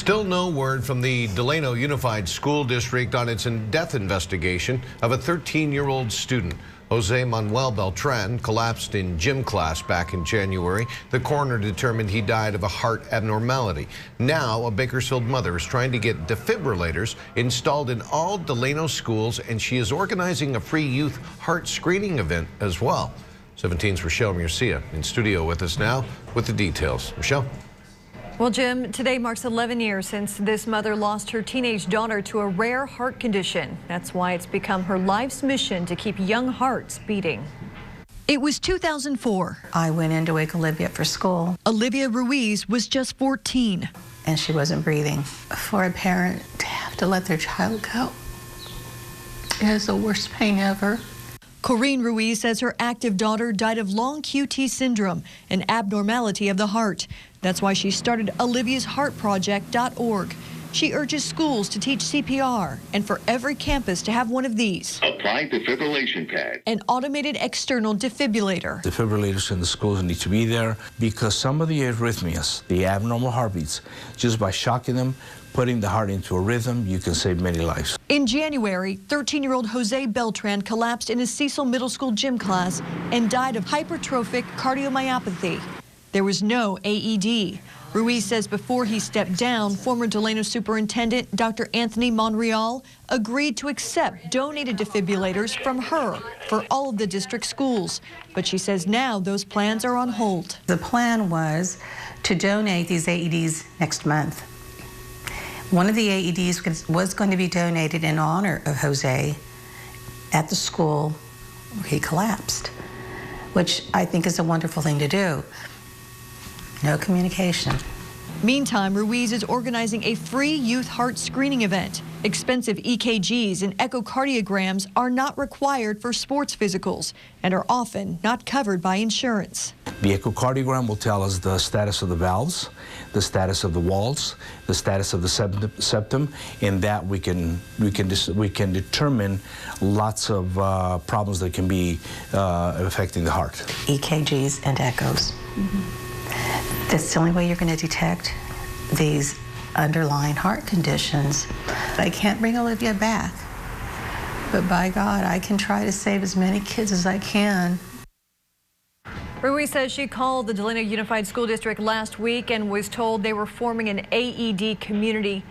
Still no word from the Delano Unified School District on its death investigation of a 13-year-old student. Jose Manuel Beltran collapsed in gym class back in January. The coroner determined he died of a heart abnormality. Now, a Bakersfield mother is trying to get defibrillators installed in all Delano schools, and she is organizing a free youth heart screening event as well. 17's Rochelle Murcia in studio with us now with the details. Rochelle? Well, Jim, today marks 11 years since this mother lost her teenage daughter to a rare heart condition. That's why it's become her life's mission to keep young hearts beating. It was 2004. I went in to wake Olivia up for school. Olivia Ruiz was just 14. And she wasn't breathing. For a parent to have to let their child go, it is the worst pain ever. Corrine Ruiz says her active daughter died of long QT syndrome, an abnormality of the heart. That's why she started oliviasheartproject.org. She urges schools to teach CPR and for every campus to have one of these. Apply defibrillation pad. An automated external defibrillator. Defibrillators in the schools need to be there because some of the arrhythmias, the abnormal heartbeats, just by shocking them, putting the heart into a rhythm, you can save many lives. In January, 13-year-old Jose Beltran collapsed in a Cecil Middle School gym class and died of hypertrophic cardiomyopathy. There was no AED. Ruiz says before he stepped down, former Delano Superintendent Dr. Anthony Monreal agreed to accept donated defibrillators from her for all of the district schools. But she says now those plans are on hold. The plan was to donate these AEDs next month. One of the AEDs was going to be donated in honor of Jose at the school where he collapsed, which I think is a wonderful thing to do. No communication. Meantime, Ruiz is organizing a free youth heart screening event. Expensive EKGs and echocardiograms are not required for sports physicals and are often not covered by insurance. The echocardiogram will tell us the status of the valves, the status of the walls, the status of the septum, and that we can determine lots of problems that can be affecting the heart. EKGs and echoes. That's the only way you're going to detect these underlying heart conditions. I can't bring Olivia back, but by God, I can try to save as many kids as I can. Ruiz says she called the Delano Unified School District last week and was told they were forming an AED committee,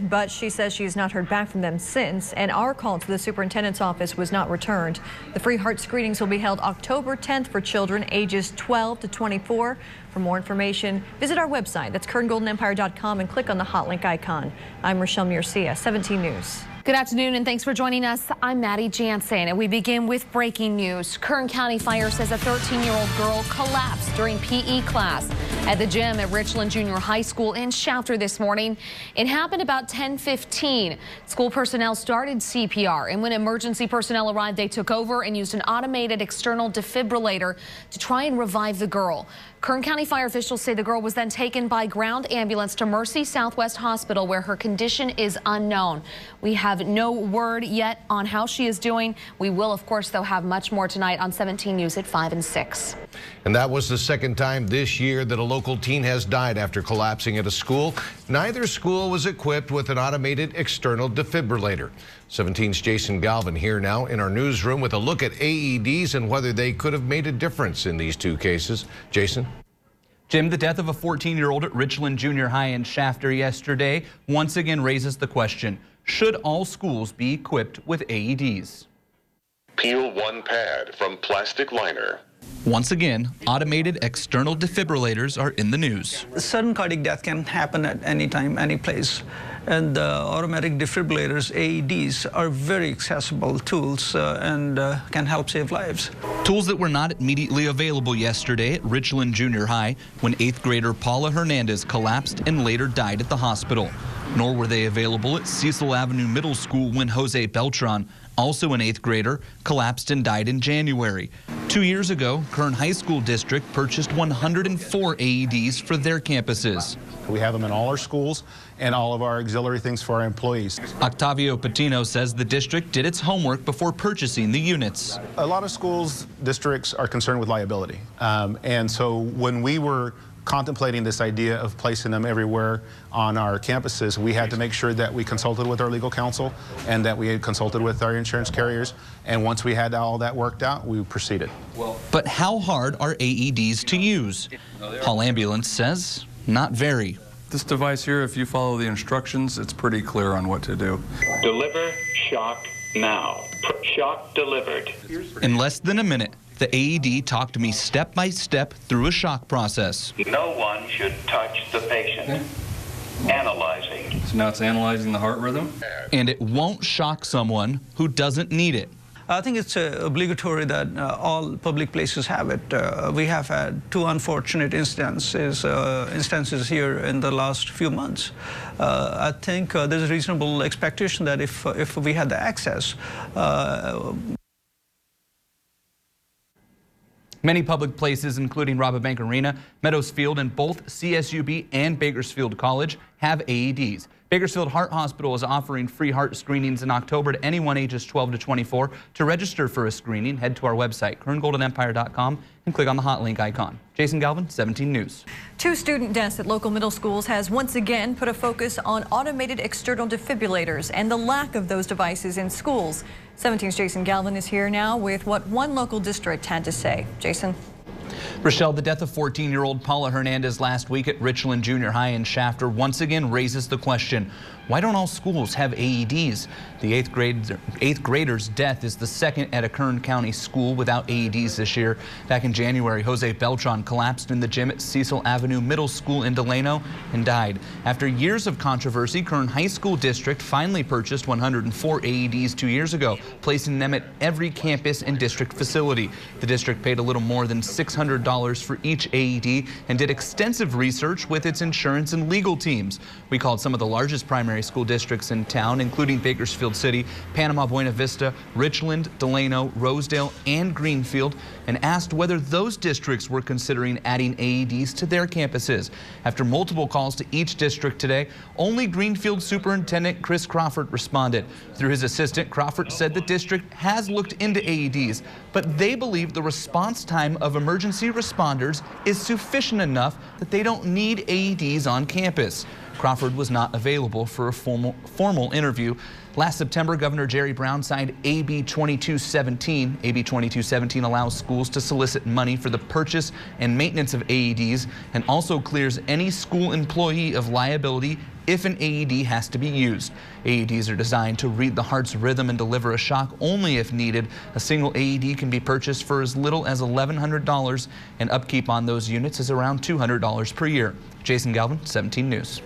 but she says she has not heard back from them since, and our call to the superintendent's office was not returned. The free heart screenings will be held October 10th for children ages 12 to 24. For more information, visit our website. That's KernGoldenEmpire.com and click on the hot link icon. I'm Rochelle Murcia, 17 News. Good afternoon and thanks for joining us. I'm Maddie Jansen and we begin with breaking news. Kern County Fire says a 13-year-old girl collapsed during PE class at the gym at Richland Junior High School in Shafter this morning. It happened about 10:15. School personnel started CPR, and when emergency personnel arrived, they took over and used an automated external defibrillator to try and revive the girl. Kern County Fire officials say the girl was then taken by ground ambulance to Mercy Southwest Hospital, where her condition is unknown. We have no word yet on how she is doing. We will, of course, though, have much more tonight on 17 News at 5 and 6. And that was the second time this year that a local teen has died after collapsing at a school. Neither school was equipped with an automated external defibrillator. 17's Jason Galvin here now in our newsroom with a look at AEDs and whether they could have made a difference in these two cases. Jason? Jim, the death of a 14-year-old at Richland Junior High in Shafter yesterday once again raises the question, should all schools be equipped with AEDs? Peel one pad from plastic liner. Once again, automated external defibrillators are in the news. Sudden cardiac death can happen at any time, any place. And automatic defibrillators, AEDs, are very accessible tools and can help save lives. Tools that were not immediately available yesterday at Richland Junior High when 8th grader Paula Hernandez collapsed and later died at the hospital. Nor were they available at Cecil Avenue Middle School when Jose Beltran, also an 8th grader, collapsed and died in January. 2 years ago, Kern High School District purchased 104 AEDs for their campuses. We have them in all our schools and all of our auxiliary things for our employees. Octavio Patino says the district did its homework before purchasing the units. A lot of schools, districts are concerned with liability. And so when we were contemplating this idea of placing them everywhere on our campuses, we had to make sure that we consulted with our legal counsel and that we had consulted with our insurance carriers. And once we had all that worked out, we proceeded. But how hard are AEDs to use? Hall Ambulance says not very. This device here, if you follow the instructions, it's pretty clear on what to do. Deliver shock now. Shock delivered. In less than a minute, the AED talked me step by step through a shock process. No one should touch the patient. Analyzing. So now it's analyzing the heart rhythm. And it won't shock someone who doesn't need it. I think it's obligatory that all public places have it. We have had 2 unfortunate instances here in the last few months. I think there's a reasonable expectation that if we had the access. Many public places, including Rabobank Arena, Meadows Field, and both CSUB and Bakersfield College have AEDs. Bakersfield Heart Hospital is offering free heart screenings in October to anyone ages 12 to 24. To register for a screening, head to our website, kerngoldenempire.com, and click on the hot link icon. Jason Galvin, 17 News. 2 student deaths at local middle schools has once again put a focus on automated external defibrillators and the lack of those devices in schools. 17's Jason Galvin is here now with what one local district had to say. Jason. Rochelle, the death of 14-year-old Paula Hernandez last week at Richland Junior High in Shafter once again raises the question, why don't all schools have AEDs? The eighth grader's death is the second at a Kern County school without AEDs this year. Back in January, Jose Beltran collapsed in the gym at Cecil Avenue Middle School in Delano and died. After years of controversy, Kern High School District finally purchased 104 AEDs 2 years ago, placing them at every campus and district facility. The district paid a little more than $600 for each AED and did extensive research with its insurance and legal teams. We called some of the largest primary school districts in town, including Bakersfield City, Panama Buena Vista, Richland, Delano, Rosedale, and Greenfield, and asked whether those districts were considering adding AEDs to their campuses. After multiple calls to each district today, only Greenfield Superintendent Chris Crawford responded. Through his assistant, Crawford said the district has looked into AEDs, but they believe the response time of emergency responders is sufficient enough that they don't need AEDs on campus. Crawford was not available for a formal interview. Last September, Governor Jerry Brown signed AB 2217. AB 2217 allows schools to solicit money for the purchase and maintenance of AEDs and also clears any school employee of liability if an AED has to be used. AEDs are designed to read the heart's rhythm and deliver a shock only if needed. A single AED can be purchased for as little as $1,100, and upkeep on those units is around $200 per year. Jason Galvin, 17 News.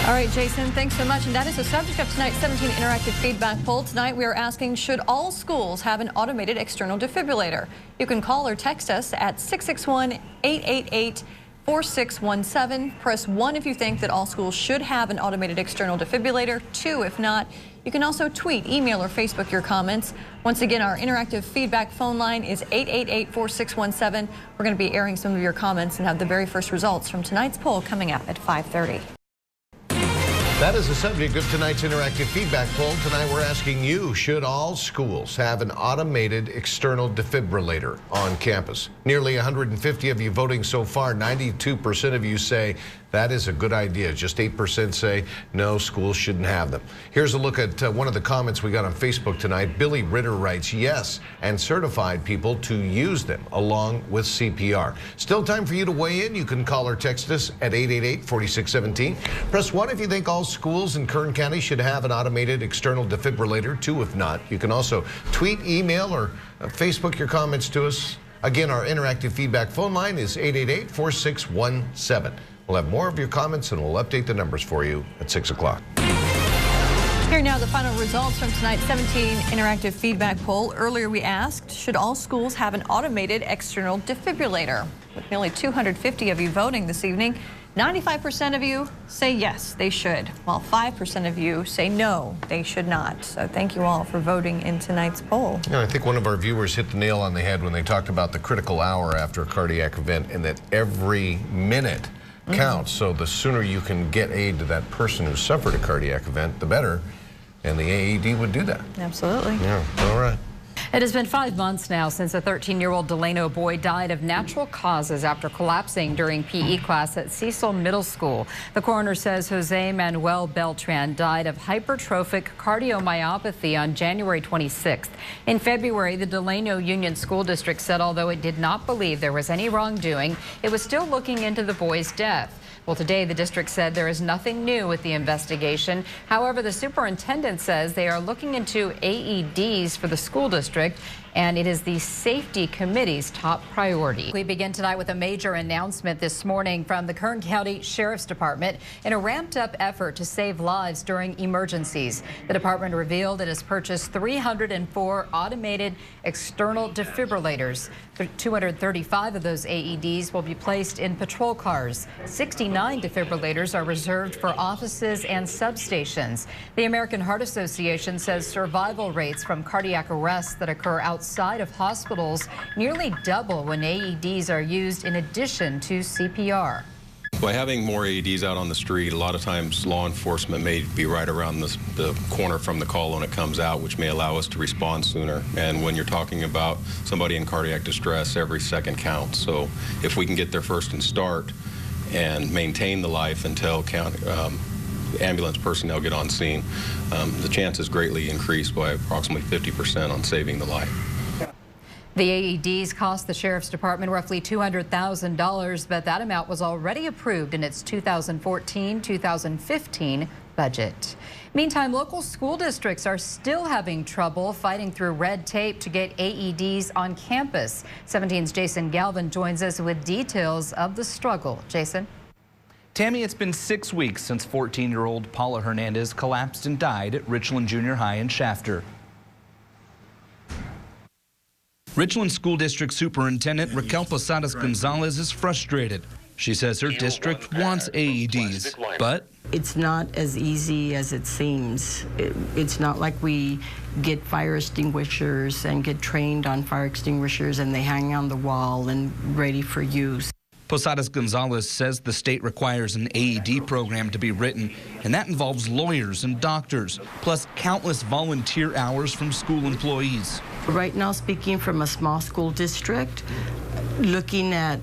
All right, Jason, thanks so much. And that is the subject of tonight's 17 Interactive Feedback Poll. Tonight we are asking, should all schools have an automated external defibrillator? You can call or text us at 661-888-4617. Press 1 if you think that all schools should have an automated external defibrillator. 2 if not. You can also tweet, email, or Facebook your comments. Once again, our interactive feedback phone line is 888-4617. We're going to be airing some of your comments and have the very first results from tonight's poll coming up at 5:30. That is the subject of tonight's interactive feedback poll. Tonight we're asking you, should all schools have an automated external defibrillator on campus? Nearly 150 of you voting so far. 92% of you say that is a good idea. Just 8% say no, schools shouldn't have them. Here's a look at one of the comments we got on Facebook tonight. Billy Ritter writes, yes, and certified people to use them along with CPR. Still time for you to weigh in. You can call or text us at 888-4617. Press 1 if you think all schools in Kern County should have an automated external defibrillator. 2 if not. You can also tweet, email, or Facebook your comments to us. Again, our interactive feedback phone line is 888-4617. We'll have more of your comments and we'll update the numbers for you at 6 o'clock. Here now the final results from tonight's 17 Interactive Feedback Poll. Earlier we asked, should all schools have an automated external defibrillator? With nearly 250 of you voting this evening, 95% of you say yes, they should, while 5% of you say no, they should not. So thank you all for voting in tonight's poll. Yeah, I think one of our viewers hit the nail on the head when they talked about the critical hour after a cardiac event and that every minute counts. So the sooner you can get aid to that person who suffered a cardiac event, the better. And the AED would do that. Absolutely. Yeah, all right. It has been 5 months now since a 13-year-old Delano boy died of natural causes after collapsing during PE class at Cecil Middle School. The coroner says Jose Manuel Beltran died of hypertrophic cardiomyopathy on January 26th. In February, the Delano Union School District said although it did not believe there was any wrongdoing, it was still looking into the boy's death. Well, today the district said there is nothing new with the investigation. However, the superintendent says they are looking into AEDs for the school district, and it is the safety committee's top priority. We begin tonight with a major announcement this morning from the Kern County Sheriff's Department in a ramped-up effort to save lives during emergencies. The department revealed it has purchased 304 automated external defibrillators. 235 of those AEDs will be placed in patrol cars. 69 defibrillators are reserved for offices and substations. The American Heart Association says survival rates from cardiac arrests that occur outside of hospitals nearly double when AEDs are used in addition to CPR. By having more AEDs out on the street, a lot of times law enforcement may be right around the corner from the call when it comes out, which may allow us to respond sooner. And when you're talking about somebody in cardiac distress, every second counts. So if we can get there first and start and maintain the life until ambulance personnel get on scene, the chances greatly increase by approximately 50% on saving the life. The AEDs cost the Sheriff's Department roughly $200,000, but that amount was already approved in its 2014-2015 budget. Meantime, local school districts are still having trouble fighting through red tape to get AEDs on campus. 17's Jason Galvin joins us with details of the struggle. Jason? Tammy, it's been 6 weeks since 14-year-old Paula Hernandez collapsed and died at Richland Junior High in Shafter. Richland School District Superintendent Raquel Posadas Gonzalez is frustrated. She says her district wants AEDs, but it's not as easy as it seems. It's not like we get fire extinguishers and get trained on fire extinguishers and they hang on the wall and ready for use. Posadas Gonzalez says the state requires an AED program to be written, and that involves lawyers and doctors, plus countless volunteer hours from school employees. Right now, speaking from a small school district, looking at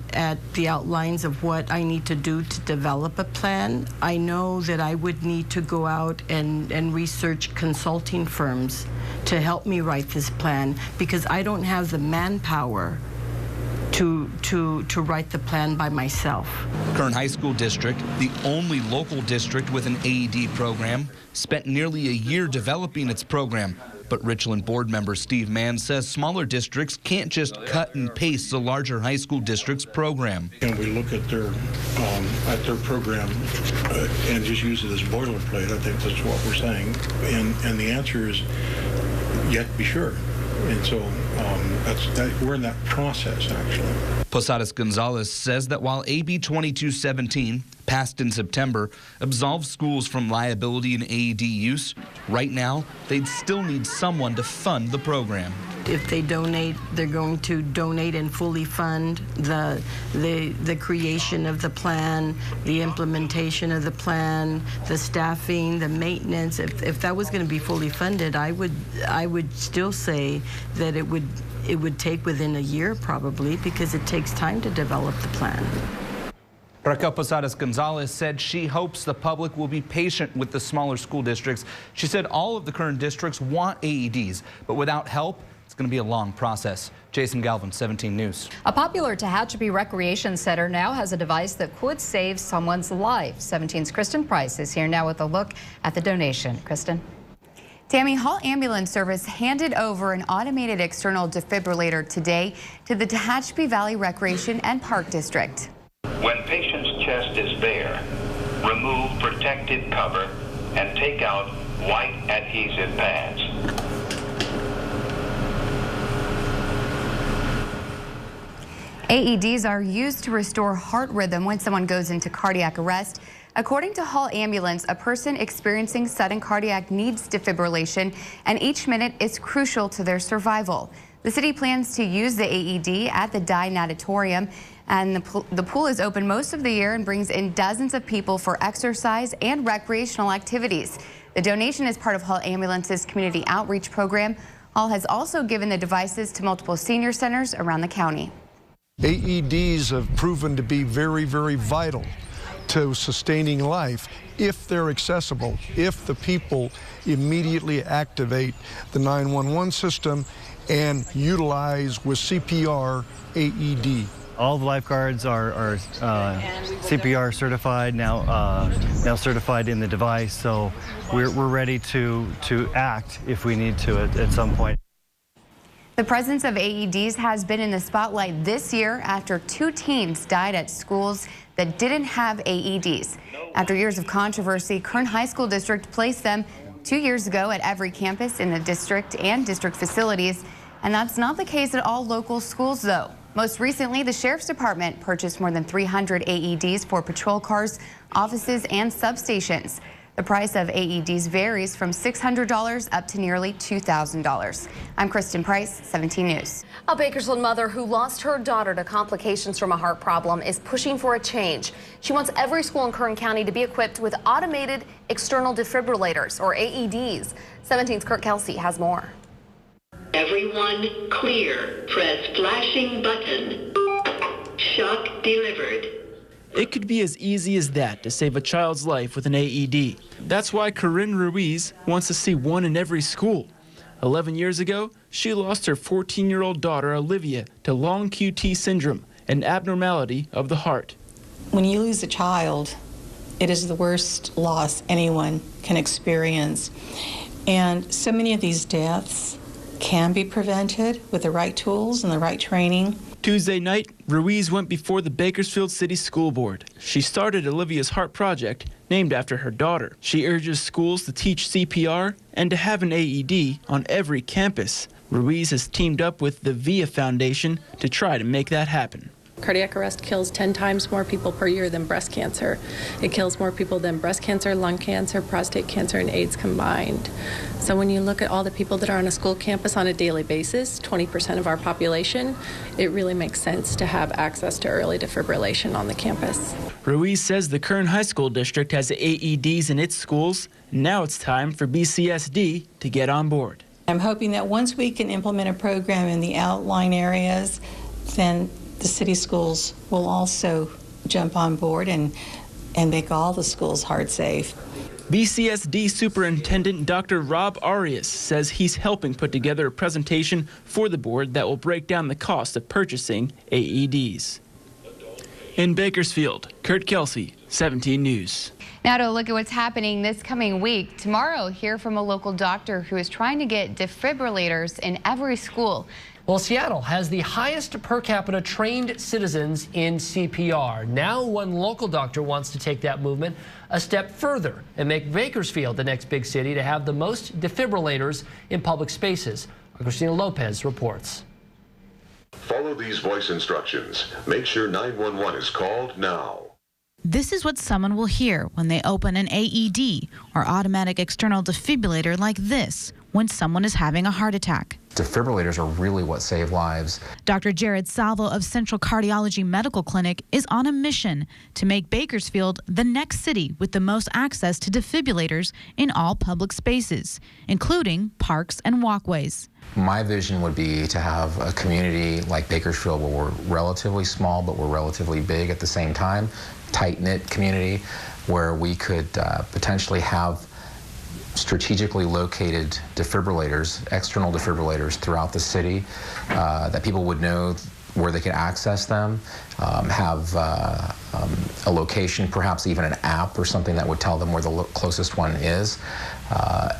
the outlines of what I need to do to develop a plan, I know that I would need to go out and research consulting firms to help me write this plan because I don't have the manpower to write the plan by myself. Kern High School District, the only local district with an AED program, spent nearly a year developing its program. But Richland board member Steve Mann says smaller districts can't just cut and paste the larger high school district's program. And we look at their program and just use it as boilerplate. I think that's what we're saying. And the answer is yet to be sure. And so we're in that process, actually. Posadas Gonzalez says that while AB 2217, passed in September, absolves schools from liability in AED use, right now they'd still need someone to fund the program. If they donate, they're going to donate and fully fund the creation of the plan, the implementation of the plan, the staffing, the maintenance. If that was going to be fully funded, I would still say that it would take within a year probably because it takes time to develop the plan. Raquel Posadas Gonzalez said she hopes the public will be patient with the smaller school districts. She said all of the current districts want AEDs, but without help, it's going to be a long process. Jason Galvin, 17 News. A popular Tehachapi Recreation Center now has a device that could save someone's life. 17's Kristen Price is here now with a look at the donation. Kristen? Tammy, Hall Ambulance Service handed over an automated external defibrillator today to the Tehachapi Valley Recreation and Park District. When patient's chest is bare, remove protective cover and take out white adhesive pads. AEDs are used to restore heart rhythm when someone goes into cardiac arrest. According to Hall Ambulance, a person experiencing sudden cardiac needs defibrillation, and each minute is crucial to their survival. The city plans to use the AED at the Dye Natatorium, and the pool is open most of the year and brings in dozens of people for exercise and recreational activities. The donation is part of Hall Ambulance's community outreach program. Hall has also given the devices to multiple senior centers around the county. AEDs have proven to be very, very vital to sustaining life if they're accessible, if the people immediately activate the 911 system and utilize with CPR AED. All the lifeguards are CPR certified now certified in the device, so we're ready to act if we need to at some point. The presence of AEDs has been in the spotlight this year after 2 teens died at schools that didn't have AEDs. After years of controversy, Kern High School District placed them 2 years ago at every campus in the district and district facilities, and that's not the case at all local schools, though. Most recently, the Sheriff's Department purchased more than 300 AEDs for patrol cars, offices, and substations. The price of AEDs varies from $600 up to nearly $2,000. I'm Kristen Price, 17 News. A Bakersfield mother who lost her daughter to complications from a heart problem is pushing for a change. She wants every school in Kern County to be equipped with automated external defibrillators, or AEDs. 17's Kurt Kelsey has more. Everyone clear. Press flashing button. Shock delivered. It could be as easy as that to save a child's life with an AED. That's why Corinne Ruiz wants to see one in every school. 11 years ago, she lost her 14-year-old daughter, Olivia, to long QT syndrome, an abnormality of the heart. When you lose a child, it is the worst loss anyone can experience. And so many of these deaths can be prevented with the right tools and the right training. Tuesday night, Ruiz went before the Bakersfield City School Board. She started Olivia's Heart Project, named after her daughter. She urges schools to teach CPR and to have an AED on every campus. Ruiz has teamed up with the VIA Foundation to try to make that happen. Cardiac arrest kills 10 times more people per year than breast cancer. It kills more people than breast cancer, lung cancer, prostate cancer, and AIDS combined. So when you look at all the people that are on a school campus on a daily basis, 20% of our population, it really makes sense to have access to early defibrillation on the campus. Ruiz says the Kern High School District has AEDs in its schools. Now it's time for BCSD to get on board. I'm hoping that once we can implement a program in the outlying areas, then the city schools will also jump on board and make all the schools heart safe. BCSD Superintendent Dr. Rob Arias says he's helping put together a presentation for the board that will break down the cost of purchasing AEDs. In Bakersfield, Kurt Kelsey, 17 News. Now to look at what's happening this coming week. Tomorrow, hear from a local doctor who is trying to get defibrillators in every school. Well, Seattle has the highest per capita trained citizens in CPR. Now one local doctor wants to take that movement a step further and make Bakersfield the next big city to have the most defibrillators in public spaces. Christina Lopez reports. Follow these voice instructions. Make sure 911 is called now. This is what someone will hear when they open an AED, or automatic external defibrillator, like this when someone is having a heart attack. Defibrillators are really what save lives. Dr. Jared Salvo of Central Cardiology Medical Clinic is on a mission to make Bakersfield the next city with the most access to defibrillators in all public spaces, including parks and walkways. My vision would be to have a community like Bakersfield where we're relatively small but we're relatively big at the same time, tight-knit community where we could potentially have strategically located defibrillators, external defibrillators throughout the city that people would know where they could access them, have a location, perhaps even an app or something that would tell them where the closest one is,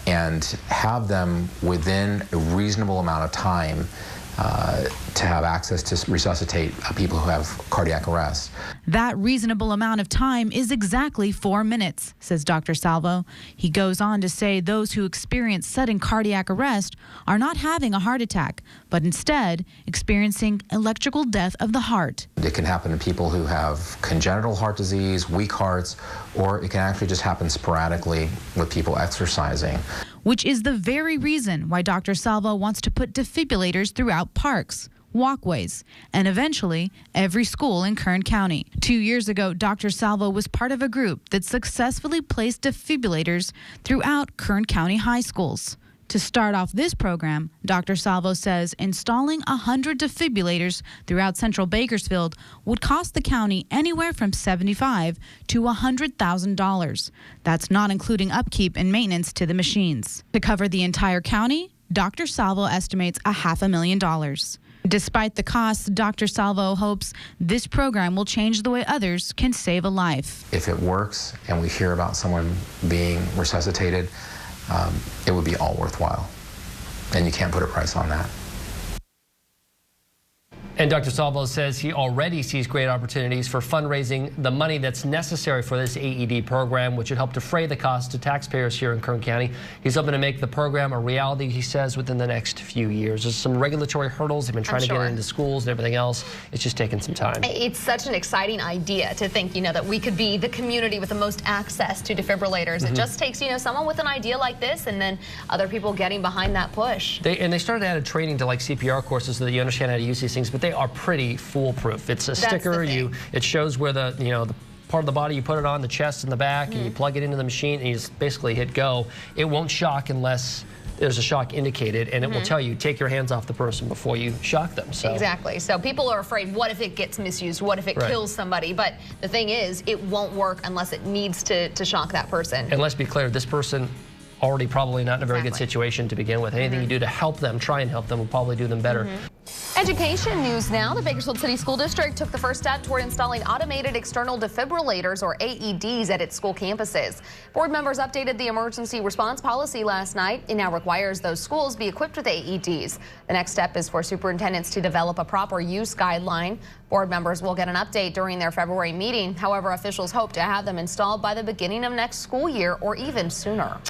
and have them within a reasonable amount of time to have access to resuscitate people who have cardiac arrest. That reasonable amount of time is exactly 4 minutes, says Dr. Salvo. He goes on to say those who experience sudden cardiac arrest are not having a heart attack, but instead experiencing electrical death of the heart. It can happen to people who have congenital heart disease, weak hearts, or it can actually just happen sporadically with people exercising. Which is the very reason why Dr. Salvo wants to put defibrillators throughout parks, walkways, and eventually every school in Kern County. 2 years ago, Dr. Salvo was part of a group that successfully placed defibrillators throughout Kern County high schools. To start off this program, Dr. Salvo says installing 100 defibrillators throughout central Bakersfield would cost the county anywhere from $75,000 to $100,000. That's not including upkeep and maintenance to the machines. To cover the entire county, Dr. Salvo estimates $500,000. Despite the costs, Dr. Salvo hopes this program will change the way others can save a life. If it works and we hear about someone being resuscitated, it would be all worthwhile. And you can't put a price on that. And Dr. Salvo says he already sees great opportunities for fundraising the money that's necessary for this AED program, which would help defray the cost to taxpayers here in Kern County. He's hoping to make the program a reality, he says, within the next few years. There's some regulatory hurdles. They've been trying to get into schools and everything else. It's just taking some time. It's such an exciting idea to think, that we could be the community with the most access to defibrillators. It just takes, someone with an idea like this and then other people getting behind that push. They started added training to like CPR courses so that you understand how to use these things, but they are pretty foolproof. It's a sticker. It shows where the part of the body you put it on, the chest and the back, and you plug it into the machine and you just basically hit go. It won't shock unless there's a shock indicated, and it will tell you, take your hands off the person before you shock them. So. Exactly. So people are afraid, what if it gets misused? What if it kills somebody? But the thing is, it won't work unless it needs to shock that person. And let's be clear, this person already probably not in a very good situation to begin with. Anything you do to help them, try and help them, will probably do them better. Education news now. The Bakersfield City School District took the first step toward installing automated external defibrillators, or AEDs, at its school campuses. Board members updated the emergency response policy last night. It now requires those schools be equipped with AEDs. The next step is for superintendents to develop a proper use guideline. Board members will get an update during their February meeting. However, officials hope to have them installed by the beginning of next school year or even sooner.